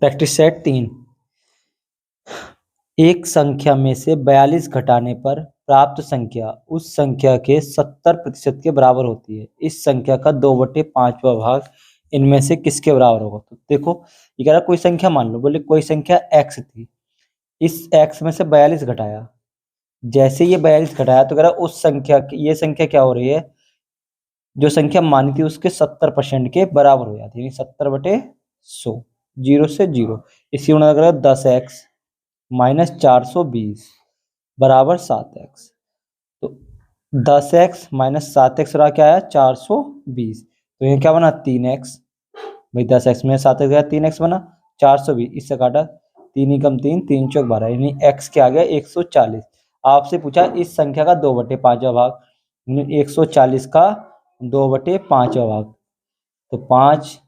Practice set 3। एक संख्या में से 42 घटाने पर प्राप्त संख्या उस संख्या के 70% के बराबर होती है। इस संख्या का 2/5वां भाग इनमें से किसके बराबर होगा? तो देखो, ये कह रहा कोई संख्या मान लो, बोले कोई संख्या x थी, इस x में से 42 घटाया। जैसे ये 42 घटाया तो कह रहा उस संख्या की, ये संख्या क्या हो रही है, जो संख्या मानी थी उसके 70% के बराबर हो जाती है, यानी 70/100, 0 से 0। इसी गुणा करेगा 10x माइनस 420 बराबर 7x। तो 10x माइनस 7x रहा क्या आया, 420। तो ये क्या बना, 3x। भाई 10x में 7x गया, 3x बना 420। इससे काटा 3 ही कम 3, 3 चौक 12, यानी x क्या आ गया 140। आपसे पूछा इस संख्या का 2/5वां भाग, 140 का 2/5वां भाग। तो 5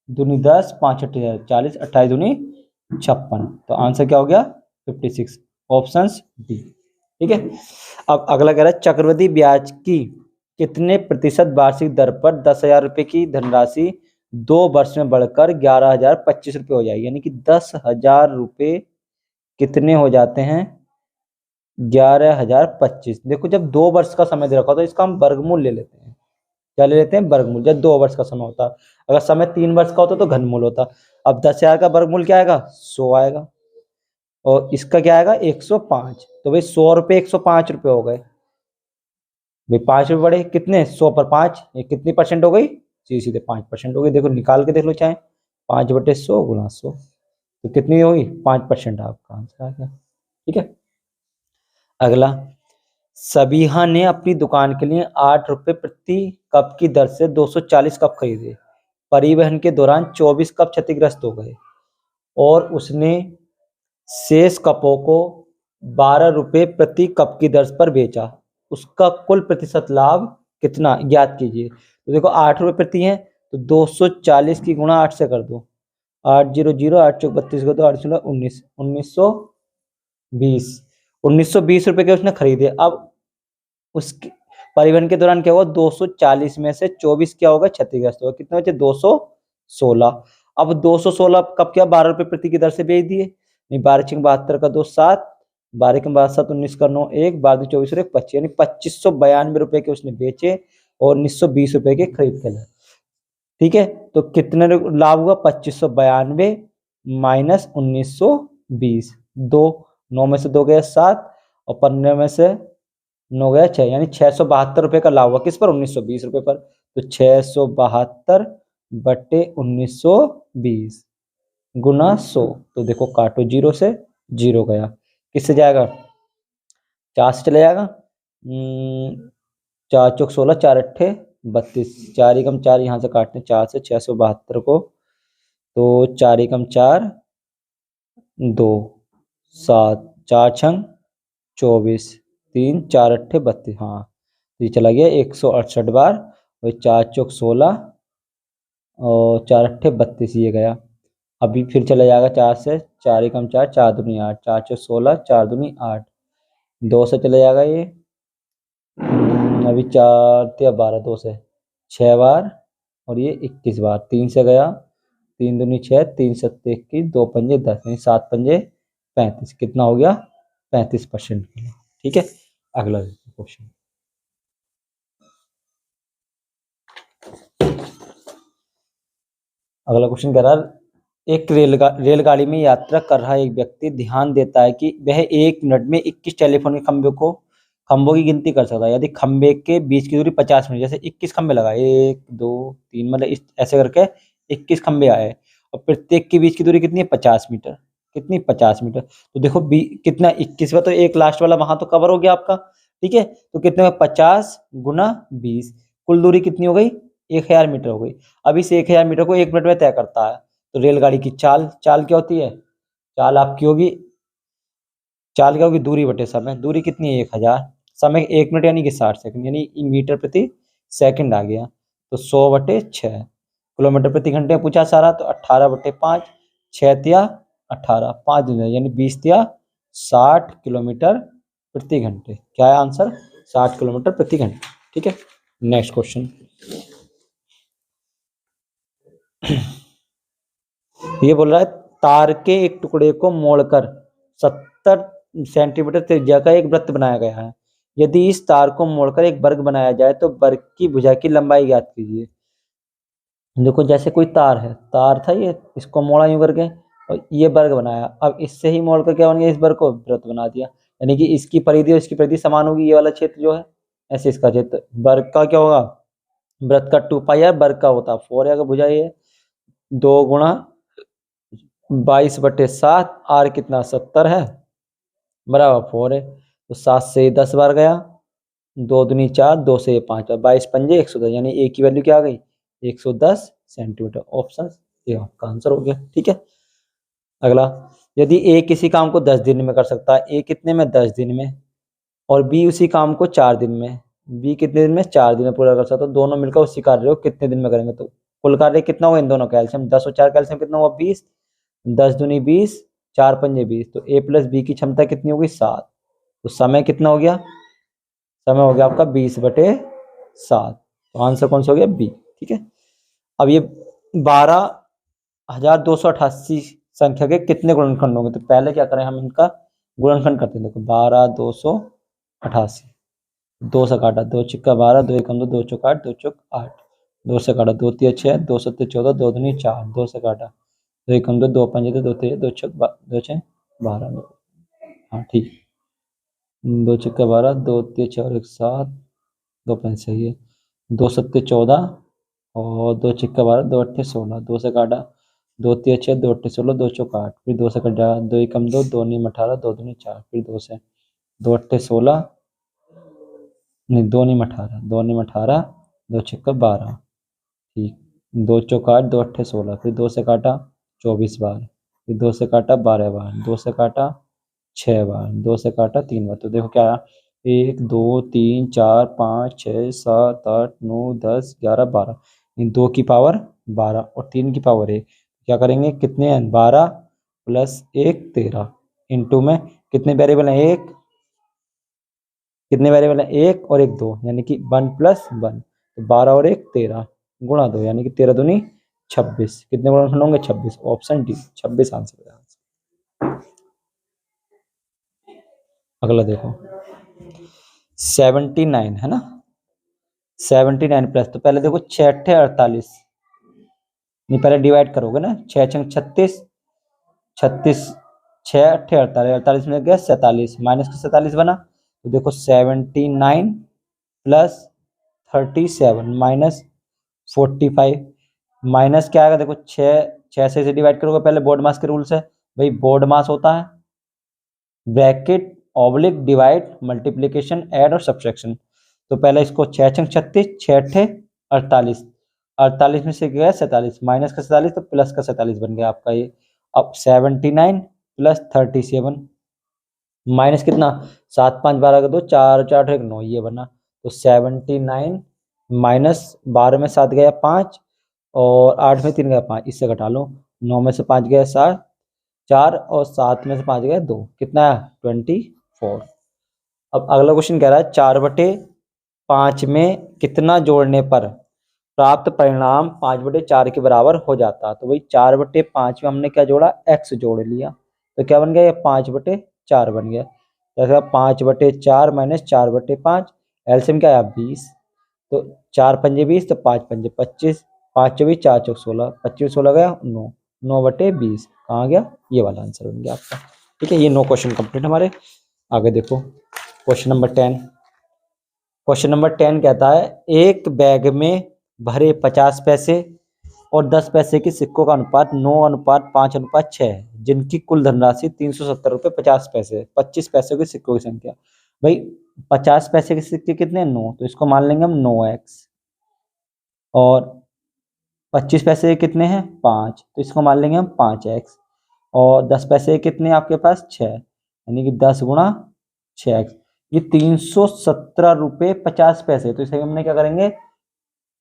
दूनी 10, 5 अट्ठे 40, 28 दूनी 56। तो आंसर क्या हो गया 56, ऑप्शन डी। ठीक है। अब अगला कह रहा है चक्रवृद्धि ब्याज की कितने प्रतिशत वार्षिक दर पर 10,000 रुपए की धनराशि 2 वर्ष में बढ़कर 11,025 रुपये हो जाएगी, यानी कि 10,000 रुपये कितने हो जाते हैं, 11,025। देखो जब 2 वर्ष का समय दे रखा हो तो इसका हम वर्गमूल ले लेते हैं। क्या ले लेते हैं, वर्गमूल। जब 2 वर्ष का समय होता, अगर समय 3 वर्ष का होता तो घनमूल होता। अब 10,000 का वर्गमूल क्या आएगा, 100 आएगा, और इसका क्या आएगा 105। तो भाई 100 रुपये 105 रुपये हो गए। भाई 5 रुपये बढ़े, कितने, 100 पर 5, ये कितनी परसेंट हो गई, सीधे सीधे 5% हो गई। देखो निकाल के देख लो चाहे, 5/100 गुणा 100, तो कितनी होगी 5%, आपका आंसर आ गया। ठीक है। अगला, सबीहा ने अपनी दुकान के लिए 8 रुपये प्रति कप की दर से 240 कप खरीदे। परिवहन के दौरान 24 कप क्षतिग्रस्त हो गए और उसने शेष कपों को 12 रुपये प्रति कप की दर पर बेचा। उसका कुल प्रतिशत लाभ कितना, ज्ञात कीजिए। तो देखो 8 रुपये प्रति है, तो 240 की गुणा 8 से कर दो, 800, 8 चौक 32 कर दो, 8 19, 1920 रुपए के उसने खरीदे। अब उसके परिवहन के दौरान क्या हुआ, 240 में से 24 क्या होगा, क्षतिग्रस्त होगा। कितने बचे, 216। अब 216 कब क्या 12 रुपए प्रति की दर से बेच दिए, नहीं 12×72 का 2 7, 12×7 19 का 9 1, 12×24 और 1 25, यानी 2592 रुपए के उसने बेचे और 1920 रुपए के खरीद के लाए। ठीक है। तो कितने लाभ हुआ, 2592 माइनस 1920, 2 9 में से 2 गया 7 और 15 में से 9 गया 6, यानी 672 रुपए का लाभ हुआ किस पर, 1920 रुपए पर। तो 672/1920 गुना 100। तो देखो काटो 0 से 0 गया, किससे जाएगा, 4 से चले जाएगा। 4 चौक 16, 4 अट्ठे 32, 4 एकम 4 यहाँ से काटते हैं 4 से, 672 को, तो 4 एकम 4 2 7, 4 छंग 24, 3 4 अट्ठे 32, हाँ ये चला गया 168 बार, और 4 चौक 16 और 4 अट्ठे 32 ये गया। अभी फिर चला जाएगा 4 से, 4 एकम 4, 4 दूनी 8, 4 चौक 16, 4 दूनी 8, 2 से चले जाएगा ये, अभी 4 या 12, 2 से 6 बार, और ये 21 बार, 3 से गया, 3 दूनी 6, 3 सत्ते 21, 2 पंजे 10, यानी 7 पंजे 35, कितना हो गया 35% के लिए। ठीक है। अगला क्वेश्चन, अगला क्वेश्चन कह रहा है एक रेलगाड़ी में यात्रा कर रहा एक व्यक्ति ध्यान देता है कि वह 1 मिनट में 21 टेलीफोन के खंभों की गिनती कर सकता है यदि खंभे के बीच की दूरी 50 मीटर, जैसे 21 खंभे लगाए, 1 2 3, मतलब ऐसे करके 21 खंभे आए और प्रत्येक के बीच की दूरी कितनी है 50 मीटर, कितनी 50 मीटर। तो देखो कितना 21 तो एक लास्ट वाला वहां तो कवर हो गया आपका। ठीक है। तो कितने में 50 गुना 20, कुल दूरी कितनी हो गई 1000 मीटर हो गई। अब इस 1000 मीटर को 1 मिनट में तय करता है। तो रेलगाड़ी की चाल क्या होती है, चाल आपकी होगी, चाल क्या होगी, दूरी बटे समय, दूरी कितनी है 1000, समय 1 मिनट यानी कि 60 सेकंड, यानी मीटर प्रति सेकंड आ गया। तो 100/6, किलोमीटर प्रति घंटे पूछा सारा, तो 18/5, 6 तिया 18, 5 दिन यानी 20 तिया 60 किलोमीटर प्रति घंटे। क्या है आंसर, 60 किलोमीटर प्रति घंटे। ठीक है। नेक्स्ट क्वेश्चन, ये बोल रहा है तार के एक टुकड़े को मोड़कर 70 सेंटीमीटर त्रिज्या का एक वृत्त बनाया गया है। यदि इस तार को मोड़कर एक वर्ग बनाया जाए तो वर्ग की भुजा की लंबाई ज्ञात कीजिए। देखो जैसे कोई तार है, तार था ये, इसको मोड़ा यूं करके और ये वर्ग बनाया। अब इससे ही मोड़ कर क्या बन गया, इस वर्ग को वृत्त बना दिया। यानी कि इसकी परिधि और इसकी परिधि समान होगी, ये वाला क्षेत्र जो है, ऐसे इसका क्षेत्र। वर्ग का क्या होगा, वृत्त का 2 पाई है, वर्ग का होता 4 है। अगर भुजा ये 2 × 22/7, आर कितना 70 है, बराबर 4 है। तो 7 से 10 बार गया, 2 दूनी 4, 2 से 5, 22 पंजे 110, यानी ए की वैल्यू क्या आ गई, 110 सेंटीमीटर। ऑप्शन ए आपका आंसर हो गया। ठीक है, अगला, यदि ए किसी काम को 10 दिन में कर सकता है, ए कितने में, 10 दिन में, और बी उसी काम को 4 दिन में, बी कितने दिन में, 4 दिन में पूरा कर सकता है, तो दोनों मिलकर उसी कार्य को कितने दिन में करेंगे। तो कुल कार्य कितना होगा इन दोनों का एलसीएम, 10 और 4 का एलसीएम कितना हुआ, 20, 10 दूनी 20, 4 पंजे 20, तो ए प्लस बी की क्षमता कितनी होगी, 7। तो समय कितना हो गया, समय हो गया आपका 20/7। तो आंसर कौन सा हो गया, बी। ठीक है, अब ये 12,288 संख्या के कितने गुणनखंड होंगे, तो पहले क्या करें, हम इनका गुणनखंड करते हैं। देखो 12,288, 2 से काटा, 2 छिक्का 12, 2 एकम 2, 2 चौक 8, 2 चौक 8, 2 से काटा, 2 तिया 6, 2 सत्ते 14, 2 दूनी 4, 2 से काटा, 2 एकम 2, 2 पंजे 2, 3 2 छक 2 6 12। हाँ ठीक, 2 छिक्का 12, 2 तिया 6 और 1 7, 2 पंजे सही है, 2 सत्ते 14 और 2 छिक्का 12, 2 अट्ठे 16, 2 से काटा, 2 तिया 6, 2 अट्ठे 16, 2 चौक 8, फिर 2 से काटा, 2 एकम 2, 2 नीम 18, 2 दूनी 4, फिर 2 से, 2 अट्ठे 16, नहीं 2 नीम 18, 2 नीम 18, 2 छिक्का 12, ठीक, 2 चौक 8, 2 अट्ठे 16, फिर 2 से काटा 24 बार, फिर 2 से काटा 12 बार, 2 से काटा 6 बार, 2 से काटा 3 बार। तो देखो क्या आया, 1 2 3 4 5 6 7 8 9 10 11 12, इन 2 की पावर 12 और 3 की पावर 1, क्या करेंगे, कितने हैं, 12 प्लस 1 13, इंटू में कितने वेरिएबल हैं, एक, कितने वेरिएबल हैं, 1 और 1 2, यानी कि 1 + 1, तो 12 और 1 13, गुणा 2, यानी कि 13 दूनी 26, कितने गुणनखंड होंगे, 26। ऑप्शन डी 26 आंसर है। अगला देखो 79 है ना, 79 प्लस, तो पहले देखो 6 अट्ठे 48, नहीं पहले डिवाइड करोगे ना, 6 छंग 36, 36 6 अट्ठे 48, 48 में गया 47, माइनस का 47 बना, तो देखो 79 प्लस 37 माइनस 45, माइनस क्या आएगा, देखो 6 से डिवाइड करोगे, पहले बोर्ड मास के रूल से, भाई बोर्ड मास होता है bracket oblique divide multiplication add और सब्ट्रैक्शन। तो पहले इसको 6 छंग 36, 6 अट्ठे 48, 48 में से गया 47, माइनस का 47 तो प्लस का 47 बन गया आपका ये। अब 79 प्लस 37 माइनस कितना, 7 5 12 का 2, 4 4 1 9, ये बना। तो 79 माइनस 12 में 7 गया 5 और 8 में 3 गया 5, इससे घटा लो, 9 में से 5 गया 7, 4 और 7 में से 5 गया 2, कितना है 24। अब अगला क्वेश्चन कह रहा है 4/5 में कितना जोड़ने पर प्राप्त परिणाम 5/4 के बराबर हो जाता है। तो भाई 4/5 में हमने क्या जोड़ा, x जोड़ लिया, तो क्या बन गया, ये 5/4 बन गया। जैसे 5/4 माइनस 4/5, एलसीएम क्या है 20, तो 4 पंजे 20, तो 5 पंजे 25, 5 24 4 चौक 16, 25 16 गया 9, 9/20 कहाँ गया, ये वाला आंसर बन गया आपका। ठीक है, ये 9 क्वेश्चन कंप्लीट हमारे। आगे देखो क्वेश्चन नंबर 10। क्वेश्चन नंबर 10 कहता है एक बैग में भरे 50 पैसे और 10 पैसे के सिक्कों का अनुपात 9:5:6 है, जिनकी कुल धनराशि 370 रुपये 50 पैसे, 25 पैसे के सिक्कों की संख्या। भाई 50 पैसे के सिक्के कितने हैं, 9, तो इसको मान लेंगे हम 9x, और 25 पैसे के कितने हैं 5, तो इसको मान लेंगे हम 5x, और 10 पैसे कितने आपके पास 6, यानी कि 10 गुणा 6x, ये 317 रुपये 50 पैसे। तो इसे हमने क्या करेंगे,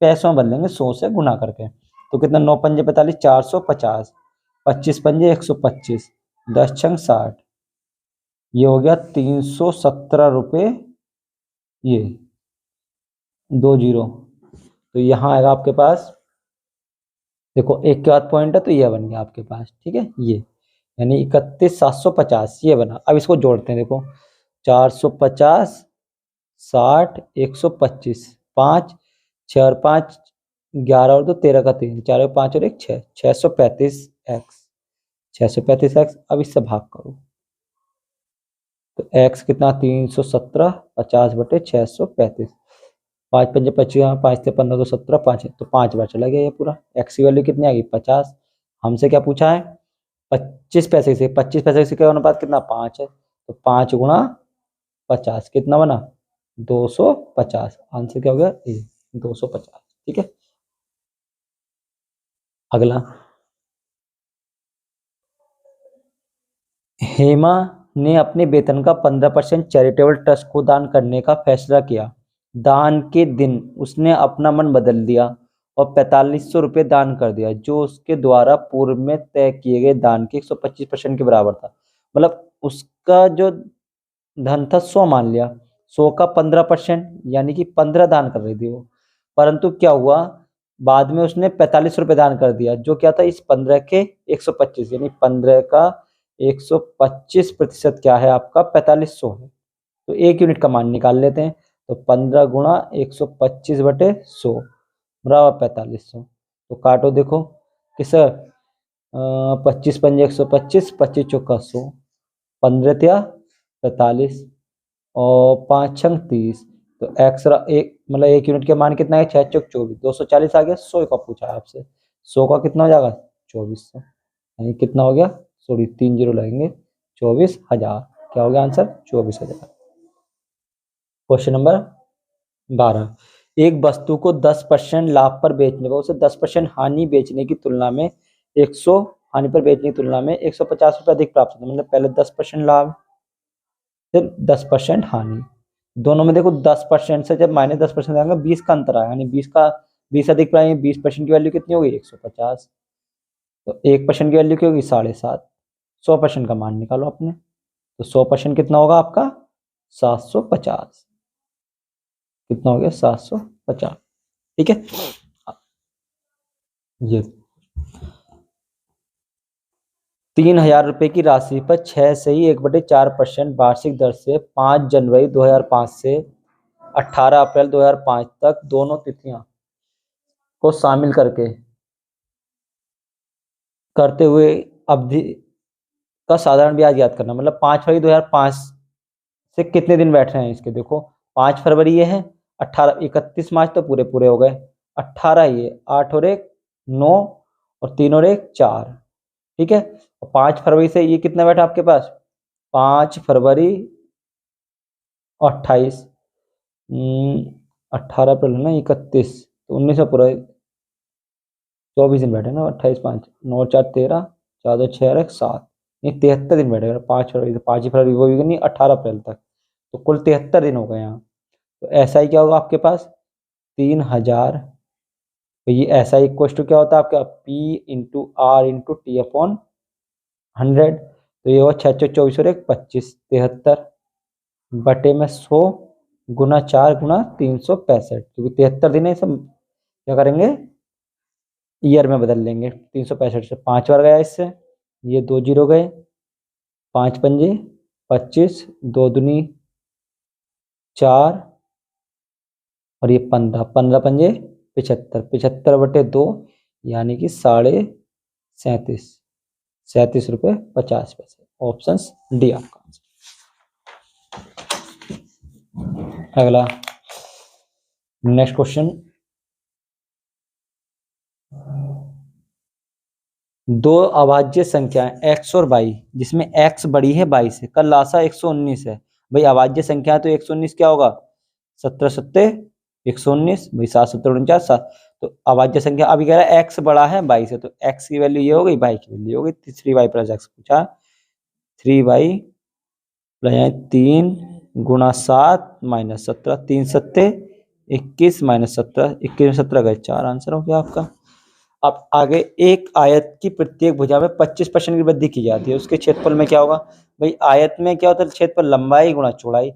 पैसों में बदलेंगे 100 से गुना करके। तो कितना, 9 पंजे 45, 450, 25 पंजे 125, 10 छंग 60, ये हो गया 317 रुपये, ये 20, तो यहाँ आएगा आपके पास देखो एक के बाद पॉइंट है तो ये बन गया आपके पास, ठीक है, ये यानी 31,750 ये बना। अब इसको जोड़ते हैं, देखो 450, 60, 125, 5, 6 और 5 11 और 2 13 का 3, 4 और 5 और 1 6, 635 एक्स, 635 एक्स। अब इससे भाग करो तो एक्स कितना 317, 50/635, 5×5 = 25, 5 से 15 तो 17, 5 है तो 5 बार चला गया ये पूरा। एक्स की वैल्यू कितनी आ गई 50। हमसे क्या पूछा है 25 पैसे से, 25 पैसे से क्या अनुपात कितना 5 है, तो 5 × 50 कितना बना 250। आंसर क्या हो गया ए 250, ठीक है। अगला, हेमा ने अपने वेतन का 15% चैरिटेबल ट्रस्ट को दान करने का फैसला किया। दान के दिन उसने अपना मन बदल लिया और 4500 रुपये दान कर दिया, जो उसके द्वारा पूर्व में तय किए गए दान के 125% के बराबर था। मतलब उसका जो धन था 100 मान लिया, 100 का 15% यानी कि 15 दान कर रही थी वो, परंतु क्या हुआ बाद में उसने 45 रुपये दान कर दिया, जो क्या था इस 15 के 125, यानी 15 का 125% क्या है आपका 4500 है। तो 1 यूनिट का मान निकाल लेते हैं, तो 15 × 125/100 बराबर 4500। तो काटो देखो किस 25×5 = 125, 25×4 = 100, 15 या 45 और 5×6 = 30, तो एक्स एक मतलब 1 यूनिट के मान कितना है 6×4 = 24, 240 आ गया। 100 का पूछा है आपसे, 100 का कितना हो जाएगा 2400, यानी कितना हो गया, सॉरी 3 जीरो लगेंगे, 24,000। क्या हो गया आंसर 24,000। क्वेश्चन नंबर 12, एक वस्तु को 10% लाभ पर बेचने पर उसे 10% हानि बेचने की तुलना में 100 हानि पर बेचने की तुलना में 150 रुपये अधिक प्राप्त होता है। मतलब पहले 10% लाभ फिर 10% हानि, दोनों में देखो 10% से जब -10% आएगा 20 का अंतर आएगा, यानी 20 अधिक प्राइम 20% की वैल्यू कितनी होगी 150, तो 1% की वैल्यू क्या होगी 7.5। 100% का मान निकालो अपने, तो 100% कितना होगा आपका 750, कितना हो गया 750, ठीक है। ये 3,000 रुपए की राशि पर 6 से ही 1/4% वार्षिक दर से 5 जनवरी 2005 से 18 अप्रैल 2005 तक दोनों तिथियां को शामिल करके करते हुए अवधि का साधारण ब्याज याद करना। मतलब 5 फरवरी 2005 से कितने दिन बैठ रहे हैं इसके, देखो 5 फरवरी ये है, 18 31 मार्च तो पूरे पूरे हो गए, 18 ये 8 और 1 9 और 3 और 1 4, ठीक है। 5 फरवरी से ये कितना बैठा आपके पास 5 फरवरी और 28, 18 अप्रैल है ना 31, तो 19 में पूरा 24 दिन बैठे ना, 28 5 9 4 13 14 6 और 1 7, ये 73 दिन बैठे 5 फरवरी से 5 फरवरी वो भी नहीं 18 अप्रैल तक, तो कुल 73 दिन हो गए यहाँ। तो ऐसा ही क्या होगा आपके पास 3,000, तो ये ऐसा ही इक्वल टू क्या होता है आपका P × R × T/100, तो ये होगा 6 × 24 और 1 25, 73 बटे में 100 गुना 4 गुना 365, क्योंकि 73 दिन है सब क्या करेंगे ईयर में बदल लेंगे। 365 से 5 बार गया इससे, ये 2 जीरो गए, 5 पंजे 25, 2 दूनी 4 और ये 15, 15 पंजे 75, 75/2 यानी कि 37.5, 37 रुपये 50 पैसे। ऑप्शन डी आपका आंसर। अगला नेक्स्ट क्वेश्चन, दो अभाज्य संख्याएं x और y जिसमें x बड़ी है 22 से, का लासा 119 है। भाई अभाज्य संख्या तो 119 क्या होगा 17 सत्ते 119, भाई 7 7 49 7, तो अभाज्य संख्या अभी कह रहा है x बड़ा है 22 से, तो x की वैल्यू ये हो गई, y की वैल्यू ये हो गई 3y + x पूछा, 3y + 3 × 7 - 17, 3 सत्ते 21 - 17, 21 में 17 गए 4, आंसर हो गया आपका। अब आगे एक आयत की प्रत्येक भुजा में 25% की वृद्धि की जाती है, उसके क्षेत्रफल में क्या होगा। भाई आयत में क्या होता है क्षेत्रफल लंबाई गुणा चौड़ाई,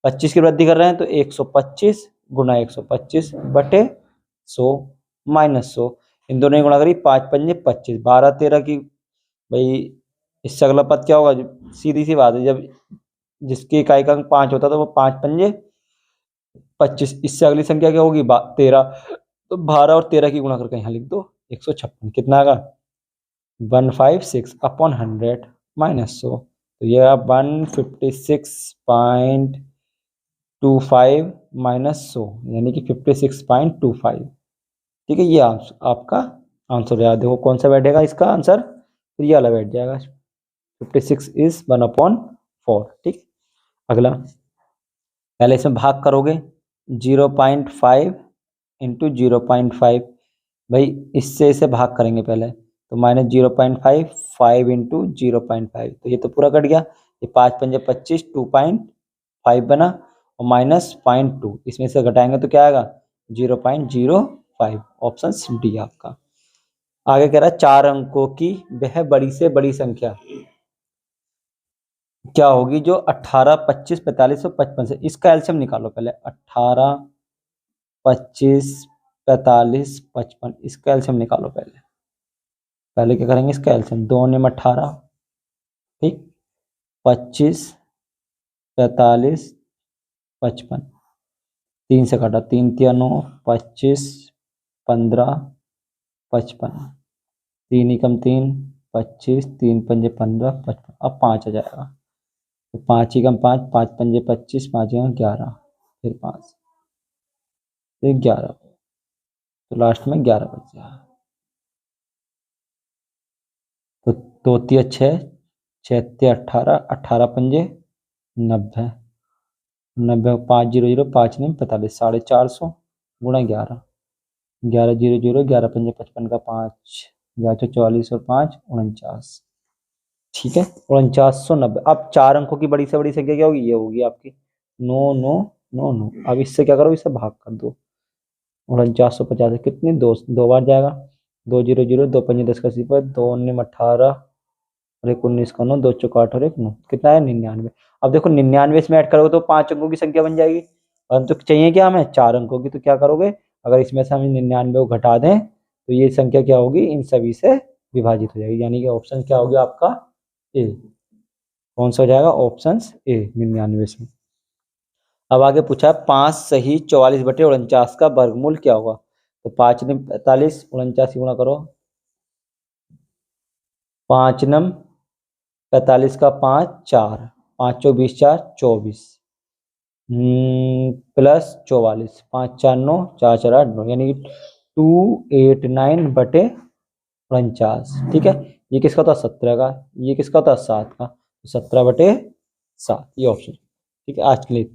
25 की वृद्धि कर रहे हैं तो 125 × 125/100 - 100, इन दोनों की गुणा करी, 5 पंजे 25, 12 13 की भाई इससे अगला पद क्या होगा? सीधी सी बात है, जब जिसकी इकाई का अंक 5 होता है तो वो 5 पंजे 25, इससे अगली संख्या क्या होगी? 13। तो 12 और 13 की गुणा करके यहाँ लिख दो, 156 कितना आएगा? 156 अपॉन 100 माइनस 100, तो ये 156.25 माइनस 100 यानी कि 56.25। ठीक है, ये आपका आंसर याद देखो कौन सा बैठेगा इसका आंसर, तो ये वाला बैठ जाएगा, 56 इज 1/4। ठीक, अगला पहले इसमें भाग करोगे, 0.5 इंटू 0.5, भाई इससे इसे भाग करेंगे पहले, तो माइनस 0.5, 5 इंटू 0.5, तो ये तो पूरा कट गया, ये 5 पंजे 25, 2.5 बना, और माइनस 0.2 इसमें से घटाएंगे तो क्या आएगा? 0.05। ऑप्शन डी आपका। आगे कह रहा है 4 अंकों की वह बड़ी से बड़ी संख्या क्या होगी जो 18, 25, 45 और 55 से, इसका एलसीएम निकालो पहले, 18, 25, 45, 55, इसका एलसीएम निकालो पहले। पहले क्या करेंगे? इसका एलसीएम, 2 नियम 18, ठीक, 25, 45, 55, 3 से काटा, 3 तिया 9, 25, 15, 55, 3 एकम 3, 25, 3 पंजे 15, 55, अब 5 आ जाएगा, तो 5 एकम 5, 5 पंजे 25, 5 एकम 11, फिर 5, फिर 11, तो लास्ट में 11 बच जाएगा। तो 2 तिया 6, 6 तिया 18, 18 पंजे 90, 90 5 0 0, 5 नहीं 45, 450 गुणा 11, 11 0 0, 11 पंजे 55 का 5, 11 44 और 5 49। ठीक है, 4990। अब 4 अंकों की बड़ी से बड़ी संख्या क्या होगी? ये होगी आपकी 9 9 9 9। अब इससे क्या करो? इससे भाग कर दो, 4950 कितनी? 2 बार जाएगा, 2 0 0, 2 पंजे 10 का 0, 2 निम 18 और 1 19 का 9, 2 चौका 8 और 1 9, कितना है? 99। अब देखो 99 इसमें ऐड करोगे तो 5 अंकों की संख्या बन जाएगी, और तो चाहिए क्या हमें? 4 अंकों की, तो क्या करोगे? अगर इसमें से हम 99 को घटा दें तो ये संख्या क्या होगी? इन सभी से विभाजित हो जाएगी, यानी कि ऑप्शन क्या होगा आपका? ए। कौन सा हो जाएगा? ऑप्शन ए, 99 में। अब आगे पूछा 5 सही 44/49 का वर्गमूल क्या होगा? तो 5 नम 45, 49 गुणा करो, 5 नम 45 का 5 4, 5 चौ 20, 4 24, प्लस 44, 5 4 9, 4 4 8 9, यानी कि 289/49। ठीक है, ये किसका था? 17 का, ये किसका था? 7 का, 17/7, ये ऑप्शन। ठीक है, आज के लिए।